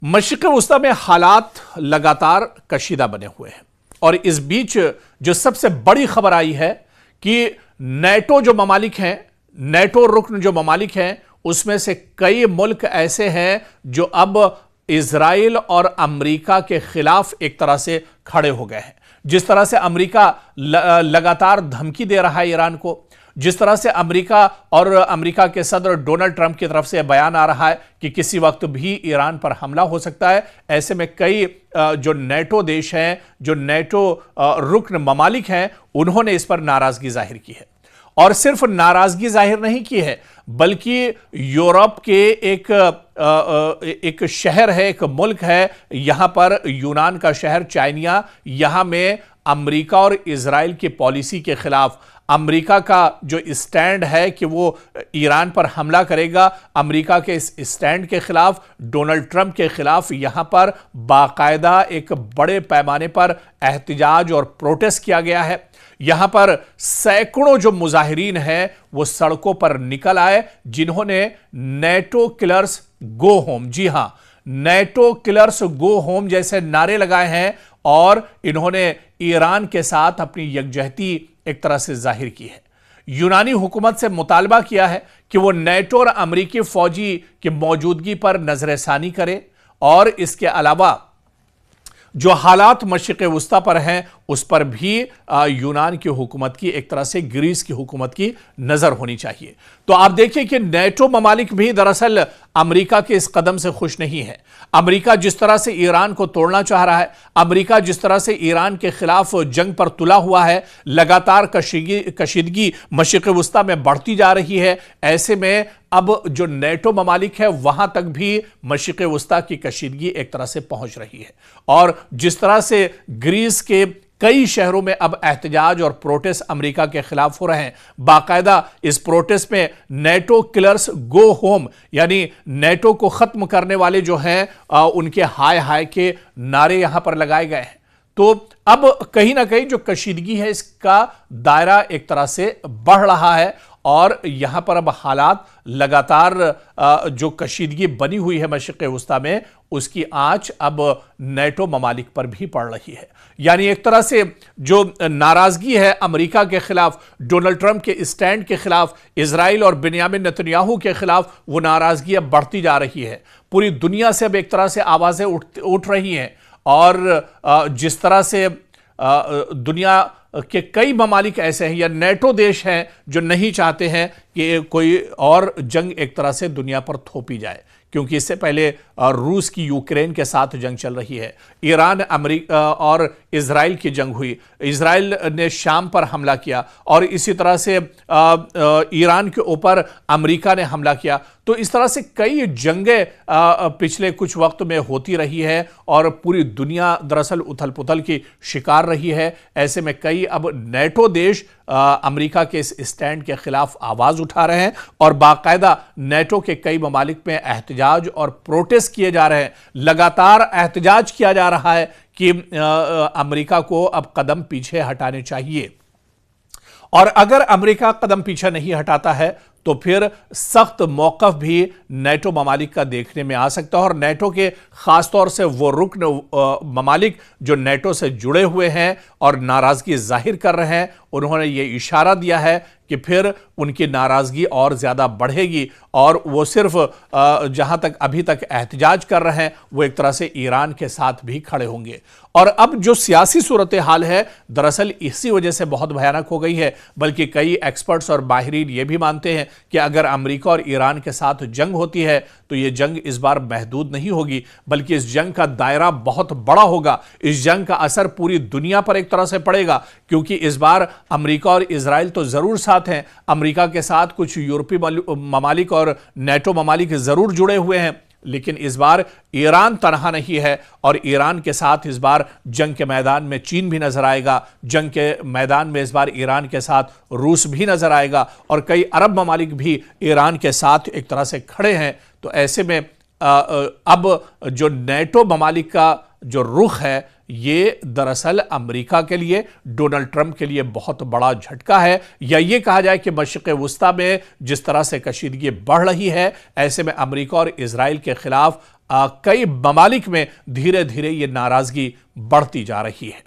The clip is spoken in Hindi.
मशरिक़ वस्ता में हालात लगातार कशीदा बने हुए हैं और इस बीच जो सबसे बड़ी खबर आई है कि नेटो जो ममालिक हैं, नेटो रुकन जो ममालिक हैं, उसमें से कई मुल्क ऐसे हैं जो अब इजराइल और अमेरिका के खिलाफ एक तरह से खड़े हो गए हैं। जिस तरह से अमेरिका लगातार धमकी दे रहा है ईरान को, जिस तरह से अमेरिका और अमेरिका के सदर डोनाल्ड ट्रंप की तरफ से बयान आ रहा है कि किसी वक्त भी ईरान पर हमला हो सकता है, ऐसे में कई जो नेटो देश हैं, जो नेटो रुकन ममालिक हैं, उन्होंने इस पर नाराजगी जाहिर की है। और सिर्फ नाराजगी जाहिर नहीं की है, बल्कि यूरोप के एक शहर है, एक मुल्क है, यहां पर यूनान का शहर चाइनिया, यहां में अमेरिका और इजराइल की पॉलिसी के खिलाफ अमेरिका का जो स्टैंड है कि वो ईरान पर हमला करेगा, अमेरिका के इस स्टैंड के खिलाफ, डोनाल्ड ट्रंप के खिलाफ यहां पर बाकायदा एक बड़े पैमाने पर एहतजाज और प्रोटेस्ट किया गया है। यहां पर सैकड़ों जो मुजाहिरीन हैं वो सड़कों पर निकल आए, जिन्होंने नेटो किलर्स गो होम, जी हां, नेटो किलर्स गो होम जैसे नारे लगाए हैं और इन्होंने ईरान के साथ अपनी यकजहती एक तरह से जाहिर की है। यूनानी हुकूमत से मुतालबा किया है कि वो नेटो और अमरीकी फौजी की मौजूदगी पर नजरसानी करे और इसके अलावा जो हालात मशरिक़ वस्ता पर हैं उस पर भी यूनान की हुकूमत की, एक तरह से ग्रीस की हुकूमत की नजर होनी चाहिए। तो आप देखिए कि नेटो ममालिक भी दरअसल अमेरिका के इस कदम से खुश नहीं है। अमेरिका जिस तरह से ईरान को तोड़ना चाह रहा है, अमेरिका जिस तरह से ईरान के खिलाफ जंग पर तुला हुआ है, लगातार कशीदगी मशरिक़ वस्ता में बढ़ती जा रही है, ऐसे में अब जो नेटो ममालिक है वहां तक भी मशरिक़ वस्ता की कशीदगी एक तरह से पहुंच रही है। और जिस तरह से ग्रीस के कई शहरों में अब एहतजाज और प्रोटेस्ट अमेरिका के खिलाफ हो रहे हैं, बाकायदा इस प्रोटेस्ट में नेटो किलर्स गो होम, यानी नेटो को खत्म करने वाले जो हैं उनके हाय हाय के नारे यहां पर लगाए गए हैं। तो अब कहीं ना कहीं जो कशीदगी है इसका दायरा एक तरह से बढ़ रहा है और यहां पर अब हालात लगातार जो कशीदगी बनी हुई है मशरिक़ वस्ता में, उसकी आंच अब नेटो ममालिक पर भी पड़ रही है। यानी एक तरह से जो नाराजगी है अमेरिका के खिलाफ, डोनाल्ड ट्रंप के स्टैंड के खिलाफ, इजराइल और बिन्यामिन नेतन्याहू के खिलाफ, वो नाराजगी अब बढ़ती जा रही है। पूरी दुनिया से अब एक तरह से आवाजें उठ रही हैं और जिस तरह से दुनिया के कई ममालिक ऐसे हैं या नेटो देश हैं जो नहीं चाहते हैं कि कोई और जंग एक तरह से दुनिया पर थोपी जाए, क्योंकि इससे पहले रूस की यूक्रेन के साथ जंग चल रही है, ईरान अमेरिका और इजराइल की जंग हुई, इजराइल ने शाम पर हमला किया और इसी तरह से ईरान के ऊपर अमेरिका ने हमला किया। तो इस तरह से कई जंगें पिछले कुछ वक्त में होती रही है और पूरी दुनिया दरअसल उथल पुथल की शिकार रही है। ऐसे में कई अब नेटो देश अमेरिका के इस स्टैंड के खिलाफ आवाज उठा रहे हैं और बाकायदा नेटो के कई ममालिक में एहतजाज और प्रोटेस्ट किए जा रहे हैं। लगातार एहतजाज किया जा रहा है कि अमेरिका को अब कदम पीछे हटाने चाहिए और अगर अमेरिका कदम पीछे नहीं हटाता है तो फिर सख्त मौकफ भी नेटो ममालिक का देखने में आ सकता है। और नेटो के खासतौर से वो रुकन ममालिक जो नेटो से जुड़े हुए हैं और नाराजगी जाहिर कर रहे हैं, उन्होंने ये इशारा दिया है कि फिर उनकी नाराजगी और ज्यादा बढ़ेगी और वो सिर्फ जहां तक अभी तक एहतजाज कर रहे हैं वो एक तरह से ईरान के साथ भी खड़े होंगे। और अब जो सियासी सूरत हाल है दरअसल इसी वजह से बहुत भयानक हो गई है, बल्कि कई एक्सपर्ट्स और माहिरीन ये भी मानते हैं कि अगर अमेरिका और ईरान के साथ जंग होती है तो यह जंग इस बार महदूद नहीं होगी, बल्कि इस जंग का दायरा बहुत बड़ा होगा। इस जंग का असर पूरी दुनिया पर एक तरह से पड़ेगा, क्योंकि इस बार अमेरिका और इजराइल तो जरूर साथ हैं, अमेरिका के साथ कुछ यूरोपीय ममालिक और नेटो ममालिक जरूर जुड़े हुए हैं, लेकिन इस बार ईरान तनहा नहीं है और ईरान के साथ इस बार जंग के मैदान में चीन भी नजर आएगा, जंग के मैदान में इस बार ईरान के साथ रूस भी नजर आएगा और कई अरब ममालिक भी ईरान के साथ एक तरह से खड़े हैं। तो ऐसे में अब जो नेटो ममालिक का जो रुख है ये दरअसल अमेरिका के लिए, डोनाल्ड ट्रंप के लिए बहुत बड़ा झटका है। या ये कहा जाए कि मशरिक़ वुस्ता में जिस तरह से कशीदगी बढ़ रही है, ऐसे में अमेरिका और इजराइल के खिलाफ कई ममालिक में धीरे धीरे ये नाराजगी बढ़ती जा रही है।